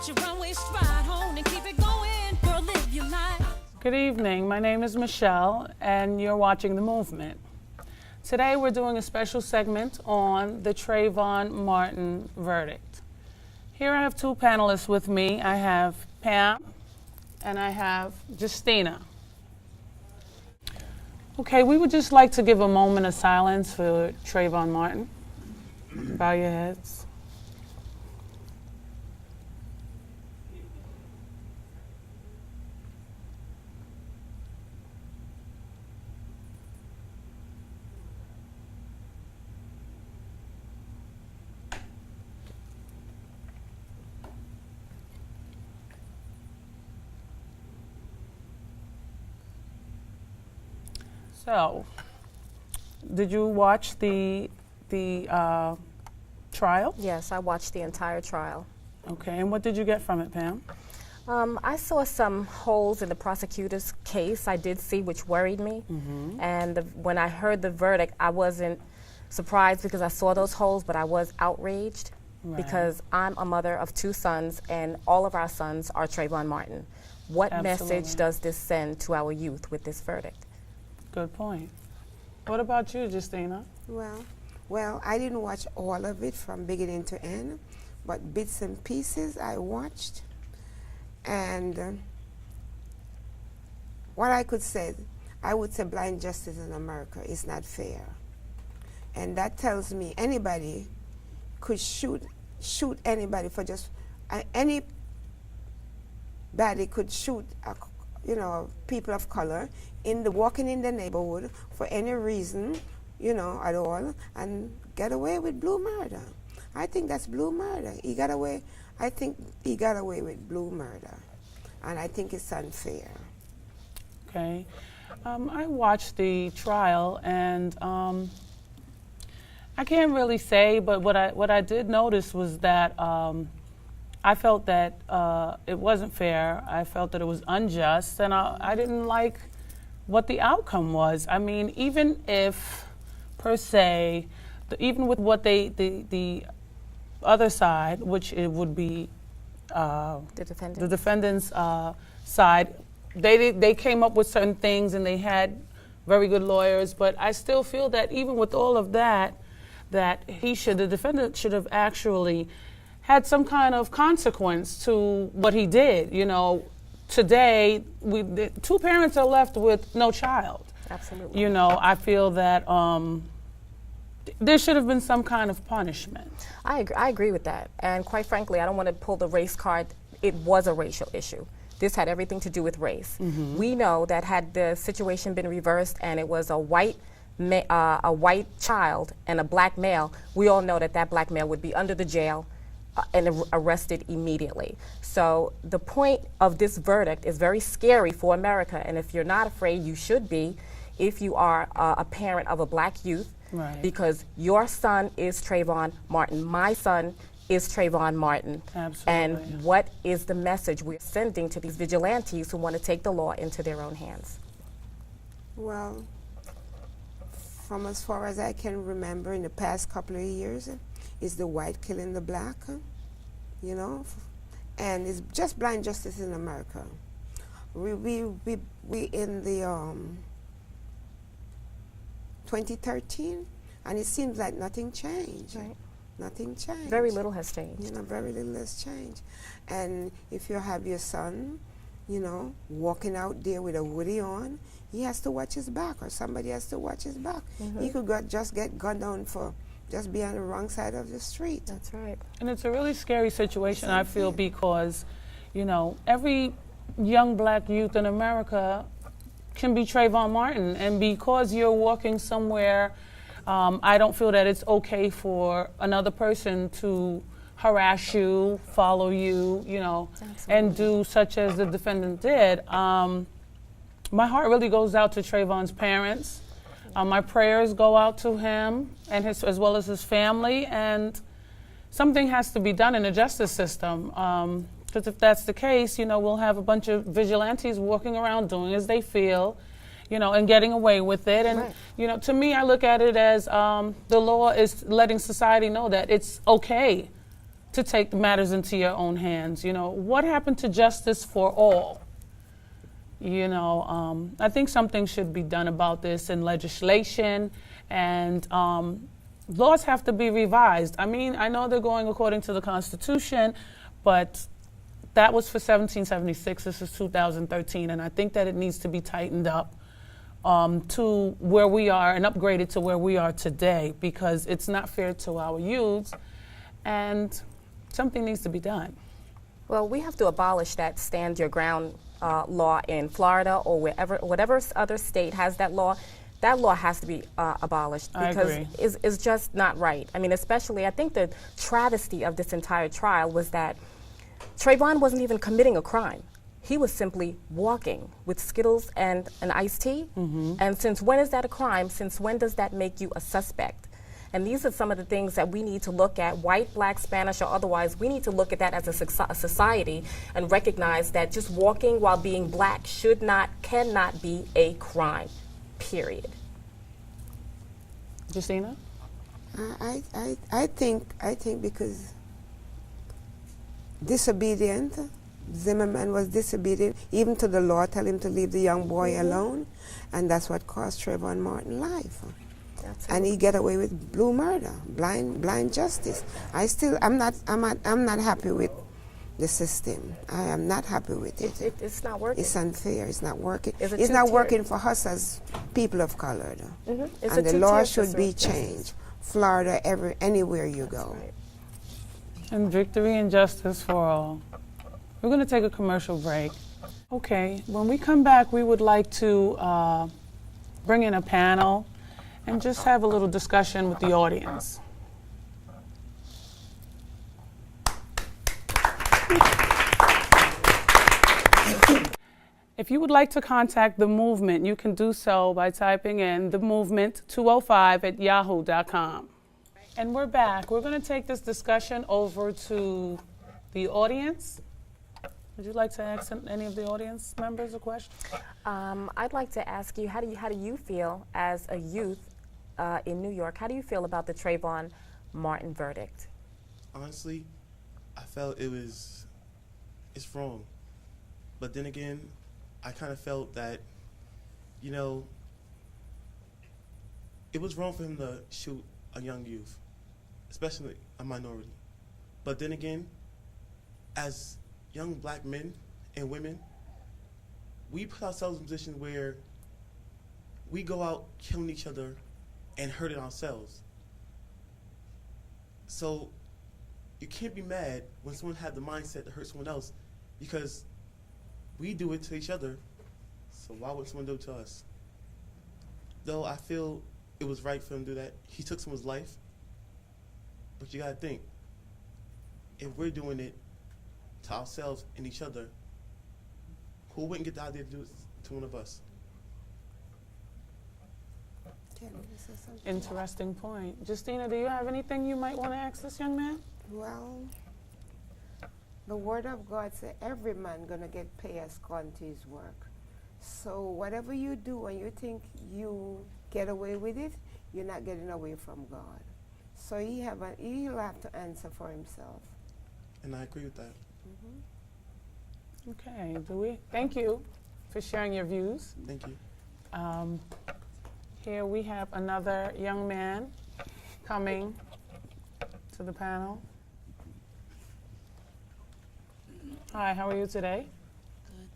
Get your runway stride on and keep it going. Girl, live your life. Good evening. My name is Michelle, and you're watching The Movement. Today, we're doing a special segment on the Trayvon Martin verdict. Here I have two panelists with me. I have Pam, and I have Justina. Okay, we would just like to give a moment of silence for Trayvon Martin. Bow your heads. So, did you watch the trial? Yes, I watched the entire trial. Okay, and what did you get from it, Pam? I saw some holes in the prosecutor's case. I did see, which worried me. Mm-hmm. And when I heard the verdict, I wasn't surprised because I saw those holes, but I was outraged because I'm a mother of two sons, and all of our sons are Trayvon Martin. What message does this send to our youth with this verdict? Good point. What about you, Justina? Well, I didn't watch all of it from beginning to end, but bits and pieces I watched. And what I could say, I would say blind justice in America is not fair. And that tells me anybody could shoot anybody for just, anybody could shoot people of color walking in the neighborhood for any reason, at all, and get away with blue murder. I think that's blue murder. I think he got away with blue murder, and I think it's unfair. Okay. I watched the trial, and I can't really say, but what I did notice was that I felt that it wasn't fair. I felt that it was unjust, and I didn't like what the outcome was. I mean, even if, per se, even with what the other side, which it would be the defendant's side, they came up with certain things and they had very good lawyers, but I still feel that even with all of that, the defendant should have actually had some kind of consequence to what he did. Today, the two parents are left with no child. Absolutely. I feel that there should have been some kind of punishment. I agree with that. And quite frankly, I don't want to pull the race card. It was a racial issue. This had everything to do with race. Mm-hmm. We know that had the situation been reversed and it was a white child and a black male, we all know that black male would be under the jail and arrested immediately. So the point of this verdict is very scary for America, and if you're not afraid, you should be if you are a parent of a black youth, because your son is Trayvon Martin. My son is Trayvon Martin. Absolutely. And what is the message we're sending to these vigilantes who want to take the law into their own hands? Well, from as far as I can remember in the past couple of years, is the white killing the black, and it's just blind justice in America. We in the 2013, and it seems like nothing changed. Right. Nothing changed. Very little has changed. Very little has changed. And if you have your son, walking out there with a hoodie on, he has to watch his back, or somebody has to watch his back. Mm-hmm. He could just get gunned down for just be on the wrong side of the street. That's right. And it's a really scary situation, I feel, because, every young black youth in America can be Trayvon Martin. And because you're walking somewhere, I don't feel that it's okay for another person to harass you, follow you, and do such as the defendant did. My heart really goes out to Trayvon's parents. My prayers go out to him and as well as his family, and something has to be done in the justice system. Because if that's the case, we'll have a bunch of vigilantes walking around doing as they feel, and getting away with it. And, to me, I look at it as the law is letting society know that it's okay to take matters into your own hands. You know, what happened to justice for all? You know, I think something should be done about this in legislation, and laws have to be revised. I mean, I know they're going according to the Constitution, but that was for 1776. This is 2013, and I think that it needs to be tightened up to where we are and upgraded to where we are today, because it's not fair to our youths, and something needs to be done. Well, we have to abolish that stand your ground law in Florida or whatever other state has that law. That law has to be abolished because it's just not right. I mean, especially, I think the travesty of this entire trial was that Trayvon wasn't even committing a crime. He was simply walking with Skittles and an iced tea. And since when is that a crime? Since when does that make you a suspect? And these are some of the things that we need to look at, white, black, Spanish, or otherwise. We need to look at that as a society and recognize that just walking while being black cannot be a crime, period. Justina? I think because disobedient, Zimmerman was disobedient, even to the law, tell him to leave the young boy alone, and that's what cost Trayvon Martin life. And he get away with blue murder, blind justice. I'm not happy with the system. I am not happy with it. It's not working. It's unfair. It's not working. It's not working for us as people of color. And the law should be changed. Florida, anywhere you go. Right. And victory and justice for all. We're going to take a commercial break. Okay, when we come back, we would like to bring in a panel and just have a little discussion with the audience. If you would like to contact the movement, you can do so by typing in the movement 205 at yahoo.com. And we're back. We're going to take this discussion over to the audience. Would you like to ask any of the audience members a question? I'd like to ask you, how do you feel as a youth in New York? How do you feel about the Trayvon Martin verdict? Honestly, I felt it's wrong. But then again, I kind of felt that, you know, it was wrong for him to shoot a young youth, especially a minority. But then again, as young black men and women, we put ourselves in a position where we go out killing each other and hurting ourselves. So you can't be mad when someone had the mindset to hurt someone else, because we do it to each other, so why would someone do it to us? Though I feel it was right for him to do that. He took someone's life, but you gotta think, if we're doing it to ourselves and each other, who wouldn't get the idea to do it to one of us? Interesting point. Justina, do you have anything you might want to ask this young man? Well, the word of God says every man gonna get paid according to his work. So whatever you do and you think you get away with it, you're not getting away from God. So he'll have to answer for himself. And I agree with that. Okay, thank you for sharing your views. Thank you. Here we have another young man coming to the panel. Hi, how are you today? Good.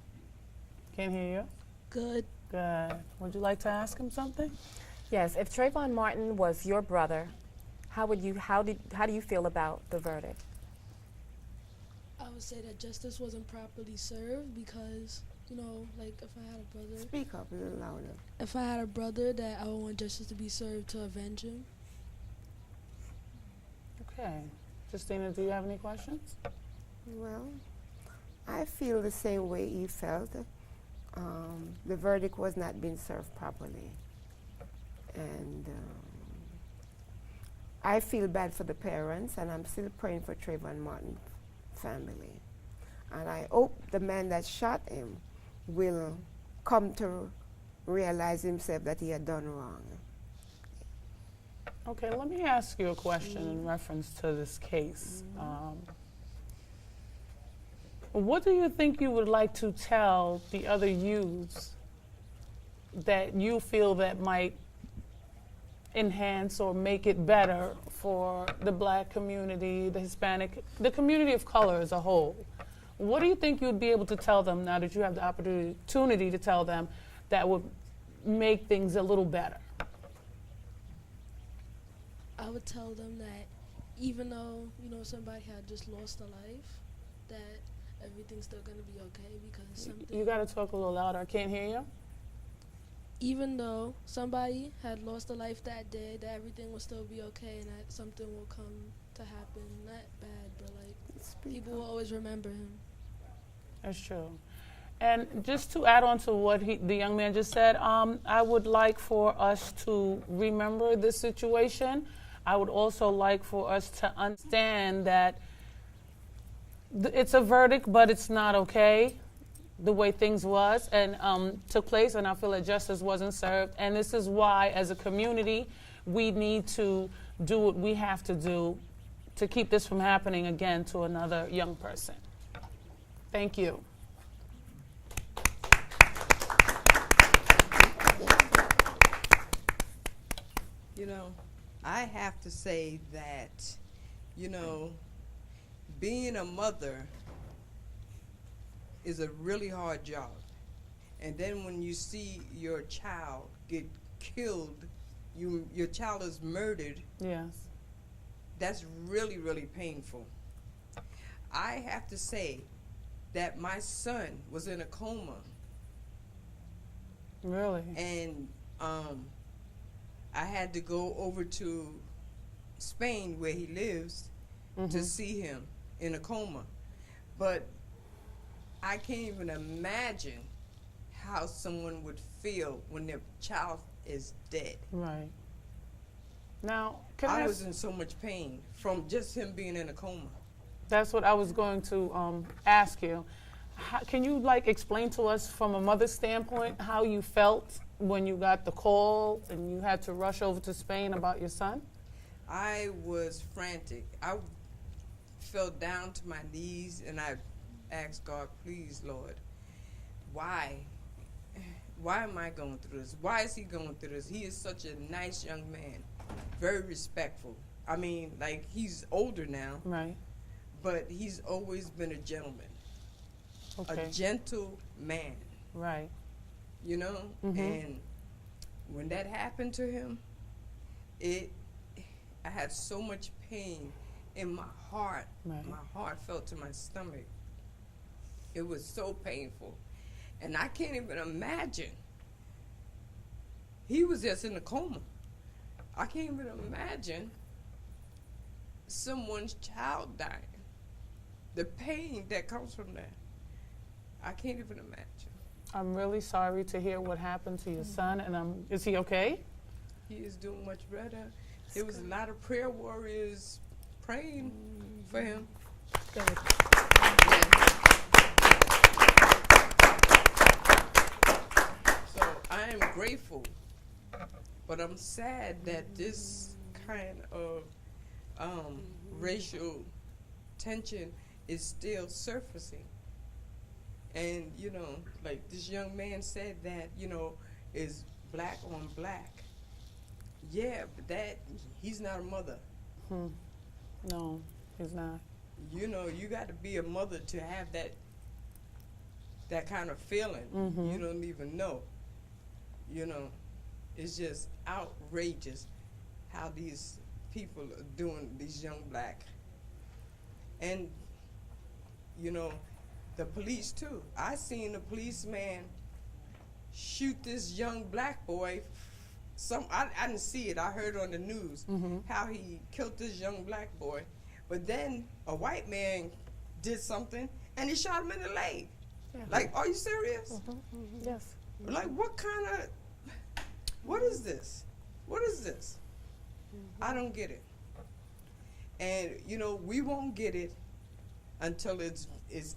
Can't hear you. Good. Good. Would you like to ask him something? Yes, if Trayvon Martin was your brother, how do you feel about the verdict? I would say that justice wasn't properly served because, you know, like if I had a brother. Speak up a little louder. If I had a brother, that I would want justice to be served to avenge him. Okay. Justina, do you have any questions? Well, I feel the same way he felt. The verdict was not being served properly. And I feel bad for the parents, and I'm still praying for Trayvon Martin's family. And I hope the man that shot him will come to realize himself that he had done wrong. Okay, let me ask you a question in reference to this case. What do you think you would like to tell the other youths that you feel that might enhance or make it better for the black community, the Hispanic, the community of color as a whole? What do you think you'd be able to tell them now that you have the opportunity to tell them that would make things a little better? I would tell them that even though, you know, somebody had just lost a life, that everything's still going to be okay because something... You got to talk a little louder. I can't hear you. Even though somebody had lost a life that day, that everything will still be okay and that something will come to happen. Not bad, but like people will always remember him. That's true. And just to add on to what the young man just said, I would like for us to remember this situation. I would also like for us to understand that it's a verdict, but it's not okay the way things was and took place, and I feel that justice wasn't served. And this is why, as a community, we need to do what we have to do to keep this from happening again to another young person. Thank you. You know, I have to say that, you know, being a mother is a really hard job. And then when you see your child get killed, your child is murdered. Yes. That's really, really painful. I have to say that my son was in a coma. Really? And I had to go over to Spain, where he lives, to see him in a coma. But I can't even imagine how someone would feel when their child is dead. Right. Now, I was in so much pain from just him being in a coma. That's what I was going to ask you. Can you explain to us from a mother's standpoint how you felt when you got the call and you had to rush over to Spain about your son? I was frantic. I fell down to my knees and I asked God, please, Lord, why? Why am I going through this? Why is he going through this? He is such a nice young man, very respectful. I mean, he's older now. Right. But he's always been a gentleman. Okay. A gentle man. Right. You know? And when that happened to him, I had so much pain in my heart. Right. My heart felt to my stomach. It was so painful. And I can't even imagine. He was just in a coma. I can't even imagine someone's child dying. The pain that comes from that. I can't even imagine. I'm really sorry to hear what happened to your son, and is he okay? He is doing much better. There was a lot of prayer warriors praying for him. Good. So I am grateful, but I'm sad that this kind of racial tension is still surfacing. And, you know, like this young man said that, you know, is black on black. Yeah, but he's not a mother. No, he's not. You know, you got to be a mother to have that kind of feeling. You don't even know. You know, it's just outrageous how these people are doing, these young black. And, you know, the police too. I seen a policeman shoot this young black boy. I didn't see it. I heard on the news how he killed this young black boy. But then a white man did something and he shot him in the leg. Yeah. Like, are you serious? Yes. Like, what is this? What is this? I don't get it. And, you know, we won't get it until it's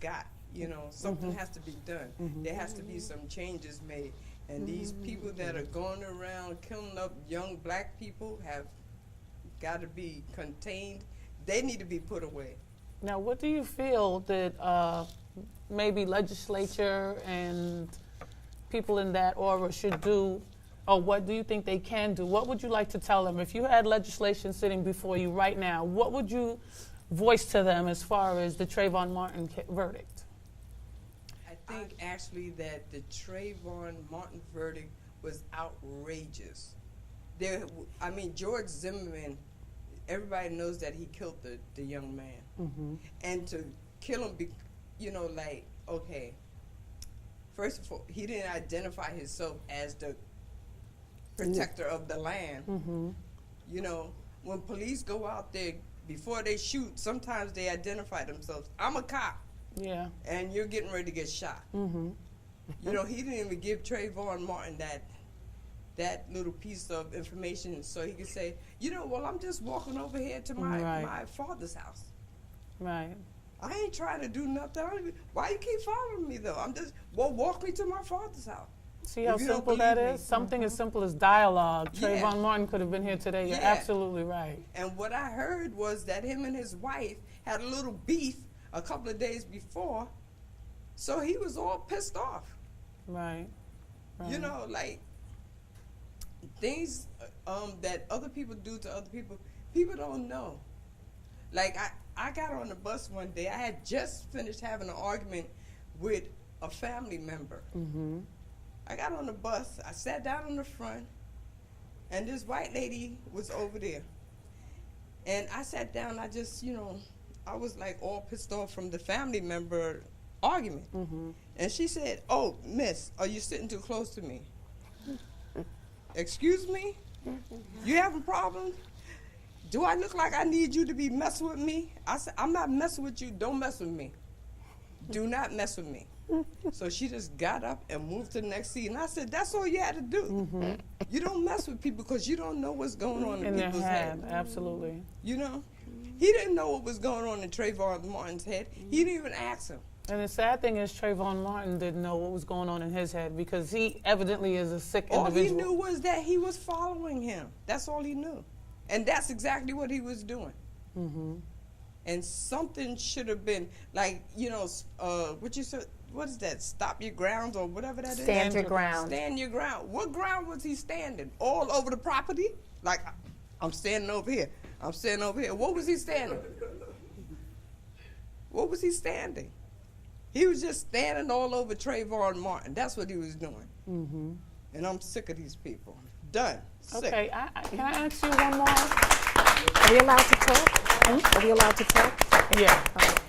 got. You know, something has to be done. There has to be some changes made. And these people that are going around killing up young black people have got to be contained. They need to be put away. Now, what do you feel that maybe legislature and people in that aura should do, or what do you think they can do? What would you like to tell them? If you had legislation sitting before you right now, what would you voice to them as far as the Trayvon Martin verdict? I think actually that the Trayvon Martin verdict was outrageous. George Zimmerman, everybody knows that he killed the young man. Mm-hmm. And to kill him, okay, first of all, he didn't identify himself as the protector of the land. Mm-hmm. You know, when police go out there, before they shoot, sometimes they identify themselves. I'm a cop. Yeah. And you're getting ready to get shot. Mm-hmm. You know, he didn't even give Trayvon Martin that little piece of information so he could say, I'm just walking over here to my father's house. Right. I ain't trying to do nothing. Why you keep following me, though? Walk me to my father's house. See how simple that is? Something as simple as dialogue. Yeah. Trayvon Martin could have been here today. You're absolutely right. And what I heard was that him and his wife had a little beef a couple of days before, so he was all pissed off. Right. You know, like, things that other people do to other people, people don't know. Like, I got on the bus one day. I had just finished having an argument with a family member. Mm-hmm. I got on the bus. I sat down in the front, and this white lady was over there. And I sat down. I just, I was like all pissed off from the family member argument. Mm-hmm. And she said, "Oh, miss, are you sitting too close to me?" Excuse me? You having problems? Do I look like I need you to be messing with me? I said, I'm not messing with you. Don't mess with me. Do not mess with me. So she just got up and moved to the next seat. And I said, that's all you had to do. Mm-hmm. You don't mess with people because you don't know what's going on in people's head. Absolutely. You know? He didn't know what was going on in Trayvon Martin's head. He didn't even ask him. And the sad thing is Trayvon Martin didn't know what was going on in his head because he evidently is a sick individual. All he knew was that he was following him. That's all he knew. And that's exactly what he was doing. Mm-hmm. And something should have been, like, what you said, what is that? Stop your grounds or whatever that is? Stand your ground. Stand your ground. What ground was he standing? All over the property? Like, I'm standing over here. I'm standing over here. What was he standing? What was he standing? He was just standing all over Trayvon Martin. That's what he was doing. Mm-hmm. And I'm sick of these people. Done. Sick. Okay, can I ask you one more? Are we allowed to talk? Are we allowed to talk? Yeah.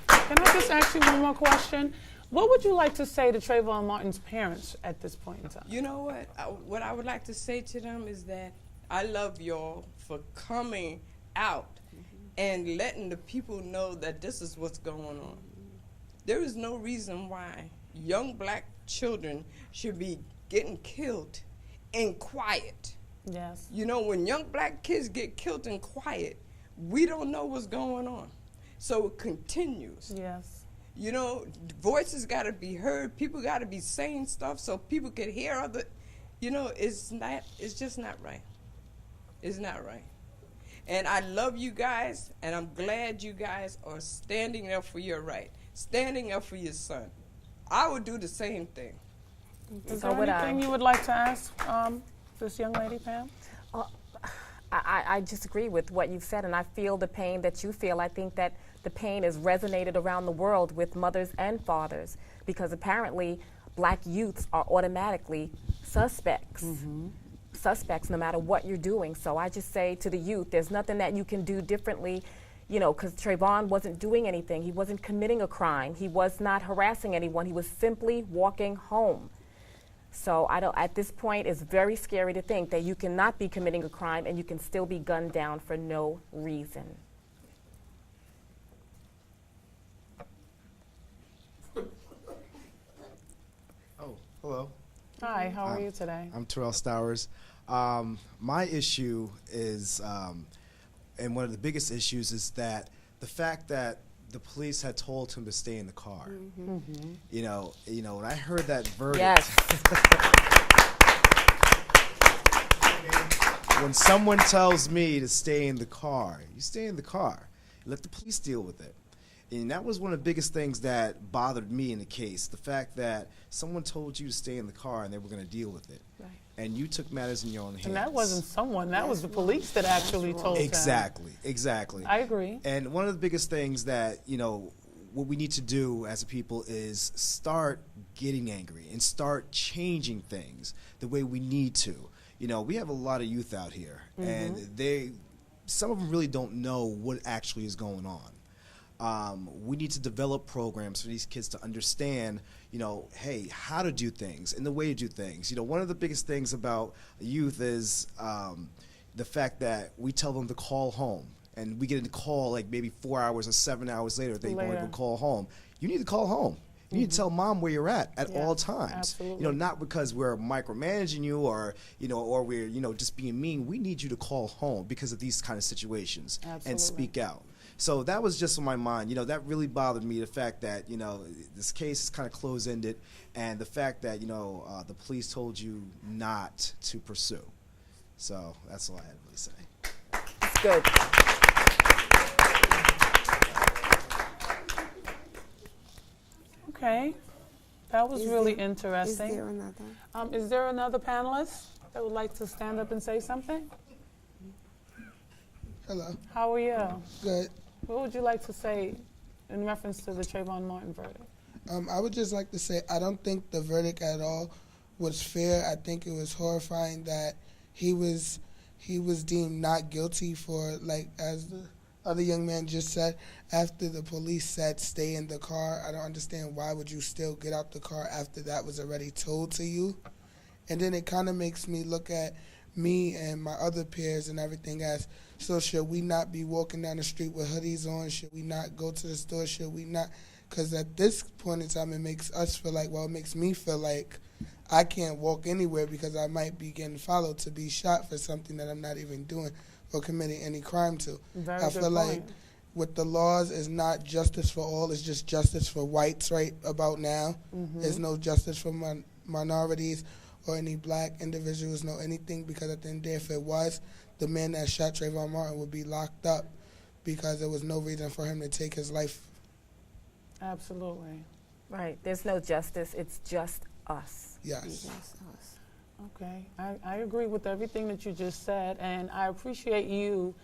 Can I just ask you one more question? What would you like to say to Trayvon Martin's parents at this point in time? You know what? What I would like to say to them is that I love y'all for coming out and letting the people know that this is what's going on. There is no reason why young black children should be getting killed in quiet. Yes. You know, when young black kids get killed in quiet, we don't know what's going on. So it continues. Yes. You know, voices got to be heard. People got to be saying stuff so people can hear other. It's just not right. It's not right. And I love you guys, and I'm glad you guys are standing up for your right, standing up for your son. I would do the same thing. Is there anything you would like to ask this young lady, Pam? I just agree with what you've said, and I feel the pain that you feel. I think that the pain has resonated around the world with mothers and fathers because apparently black youths are automatically suspects. Mm-hmm. Suspects no matter what you're doing. So I just say to the youth, there's nothing that you can do differently, because Trayvon wasn't doing anything. He wasn't committing a crime. He was not harassing anyone. He was simply walking home. So at this point, it's very scary to think that you cannot be committing a crime and you can still be gunned down for no reason. Oh, hello. Hi, how are you today? I'm Terrell Stowers. My issue is, and one of the biggest issues is that the fact that the police had told him to stay in the car. Mm-hmm. Mm-hmm. When I heard that verdict. Yes. when someone tells me to stay in the car, you stay in the car. Let the police deal with it. And that was one of the biggest things that bothered me in the case, the fact that someone told you to stay in the car and they were going to deal with it. Right. And you took matters in your own hands. And that wasn't someone, that was the police that actually told him. Exactly. I agree. And one of the biggest things that, what we need to do as a people is start getting angry and start changing things the way we need to. We have a lot of youth out here, and some of them really don't know what actually is going on. We need to develop programs for these kids to understand, hey, how to do things and the way to do things. One of the biggest things about youth is the fact that we tell them to call home. And we get a call like maybe 4 hours or 7 hours later, they won't even call home. You need to call home. You need to tell mom where you're at all times. Absolutely. Not because we're micromanaging you or we're, just being mean. We need you to call home because of these kind of situations and speak out. So that was just on my mind. That really bothered me, the fact that, this case is kind of close-ended, and the fact that, the police told you not to pursue. So that's all I had to really say. It's good. Okay, that was really interesting. Is there another? Is there another panelist that would like to stand up and say something? Hello. How are you? Good. What would you like to say in reference to the Trayvon Martin verdict? I would just like to say I don't think the verdict at all was fair. I think it was horrifying that he was deemed not guilty for, like, as the other young man just said, after the police said stay in the car. I don't understand why would you still get out the car after that was already told to you. And then it kind of makes me look at me and my other peers and everything as, so should we not be walking down the street with hoodies on? Should we not go to the store? Should we not? Because at this point in time, it makes us feel like, it makes me feel like I can't walk anywhere because I might be getting followed to be shot for something that I'm not even doing or committing any crime to. Very I good feel like point. with the laws, it's not justice for all, it's just justice for whites right about now. There's no justice for minorities or any black individuals, no anything, because at the end of the day, if it was, the man that shot Trayvon Martin would be locked up because there was no reason for him to take his life. Absolutely. Right. There's no justice. It's just us. Yes. Okay, I agree with everything that you just said, and I appreciate you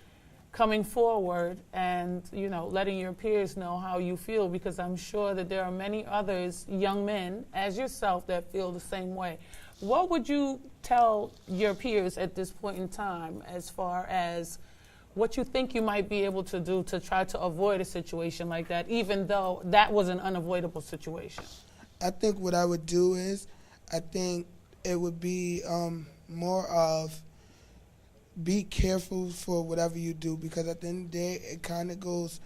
coming forward and, letting your peers know how you feel, because I'm sure that there are many others, young men, as yourself, that feel the same way. What would you tell your peers at this point in time as far as what you think you might be able to do to try to avoid a situation like that, even though that was an unavoidable situation? I think what I would do is, I think it would be more of be careful for whatever you do, because at the end of the day, it kind of goes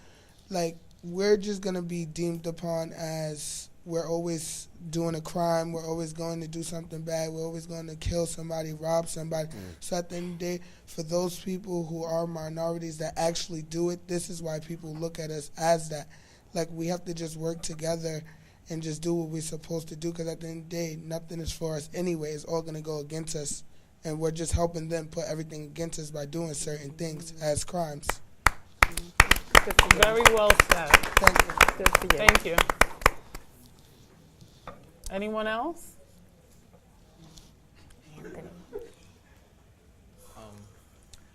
like we're just going to be deemed upon as we're always doing a crime, we're always going to do something bad, we're always going to kill somebody, rob somebody. So at the end of the day, for those people who are minorities that actually do it, this is why people look at us as that. Like, we have to just work together and just do what we're supposed to do, because at the end of the day, nothing is for us anyway. It's all going to go against us, and we're just helping them put everything against us by doing certain things as crimes. Very well said. Thank you. Good for you. Thank you. Anyone else? Anthony.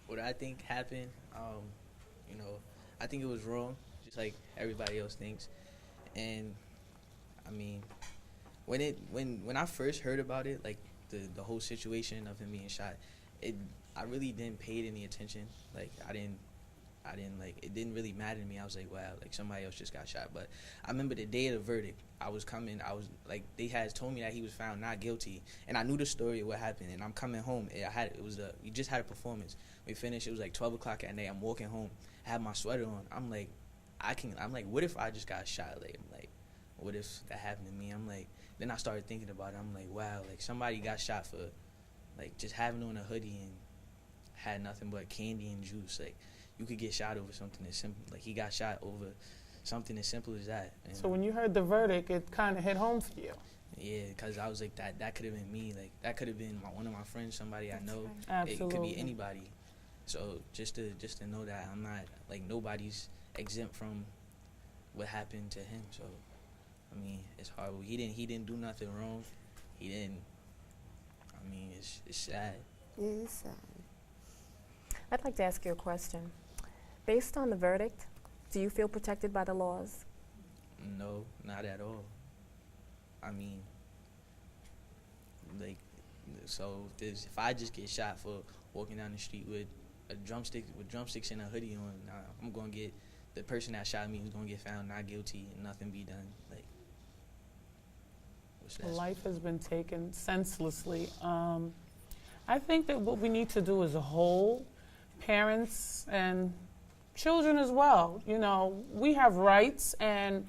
What I think happened, I think it was wrong, just like everybody else thinks. And I mean, when I first heard about it, like the whole situation of him being shot, I really didn't pay it any attention. Like I didn't like, it didn't really matter to me. I was like, wow, like somebody else just got shot. But I remember the day of the verdict, I was like, they had told me that he was found not guilty, and I knew the story of what happened. And I'm coming home. We just had a performance. We finished. It was like 12 o'clock at night. I'm walking home. I had my sweater on. I'm like, what if I just got shot? Like, I'm like, what if that happened to me? I'm like, then I started thinking about it. I'm like, wow, like somebody got shot for like just having on a hoodie and had nothing but candy and juice. Like, you could get shot over something as simple. Like, he got shot over something as simple as that. And So when you heard the verdict, it kind of hit home for you. Yeah, because I was like, that could have been me. Like, that could have been one of my friends, somebody I know. It could Absolutely. be anybody. So just to know that I'm not, like, nobody's exempt from what happened to him. So, I mean, it's horrible. He didn't do nothing wrong. He didn't. I mean, it's sad. It's sad. I'd like to ask you a question. Based on the verdict, do you feel protected by the laws? No, not at all. I mean, like, so if I just get shot for walking down the street with drumsticks and a hoodie on, I'm gonna get the person that shot me who's gonna get found not guilty and nothing be done. Like, what's that? Life has been taken senselessly. I think that what we need to do as a whole, parents and children as well, you know, we have rights, and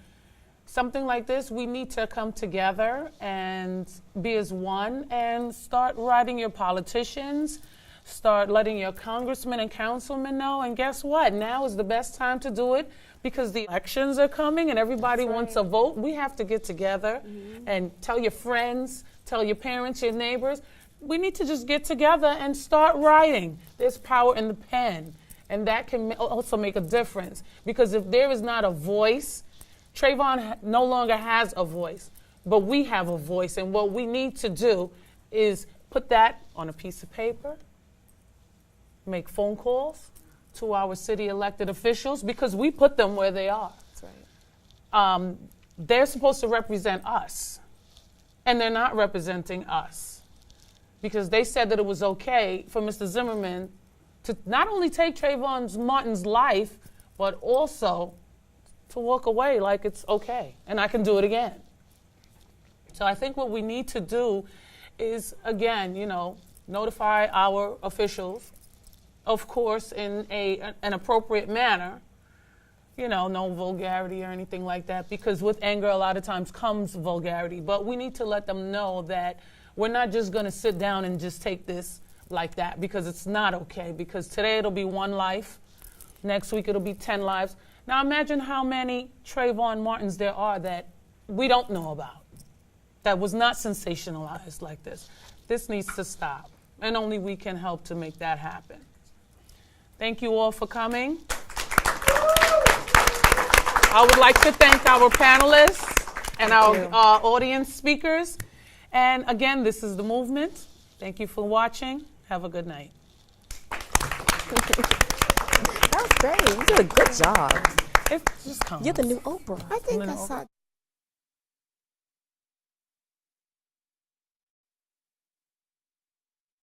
something like this, we need to come together and be as one and start writing your politicians, start letting your congressmen and councilmen know. And guess what? Now is the best time to do it because the elections are coming and everybody wants a vote. We have to get together and tell your friends, tell your parents, your neighbors. We need to just get together and start writing. There's power in the pen, and that can also make a difference. Because if there is not a voice, Trayvon no longer has a voice, but we have a voice. And what we need to do is put that on a piece of paper, make phone calls to our city elected officials, because we put them where they are. That's right. They're supposed to represent us, and they're not representing us. Because they said that it was okay for Mr. Zimmerman to not only take Trayvon Martin's life, but also to walk away like it's okay, and I can do it again. So I think what we need to do is, again, you know, notify our officials, of course, in an appropriate manner. You know, no vulgarity or anything like that, because with anger a lot of times comes vulgarity. But we need to let them know that we're not just going to sit down and just take this like that, because it's not okay. Because today it'll be one life, next week it'll be 10 lives. Now imagine how many Trayvon Martins there are that we don't know about, that was not sensationalized like this. This needs to stop, and only we can help to make that happen. Thank you all for coming. I would like to thank our panelists and our audience speakers. And again, this is The Movement. Thank you for watching. Have a good night. That was great. You did a good job. Just come. You're the new Oprah. I think I saw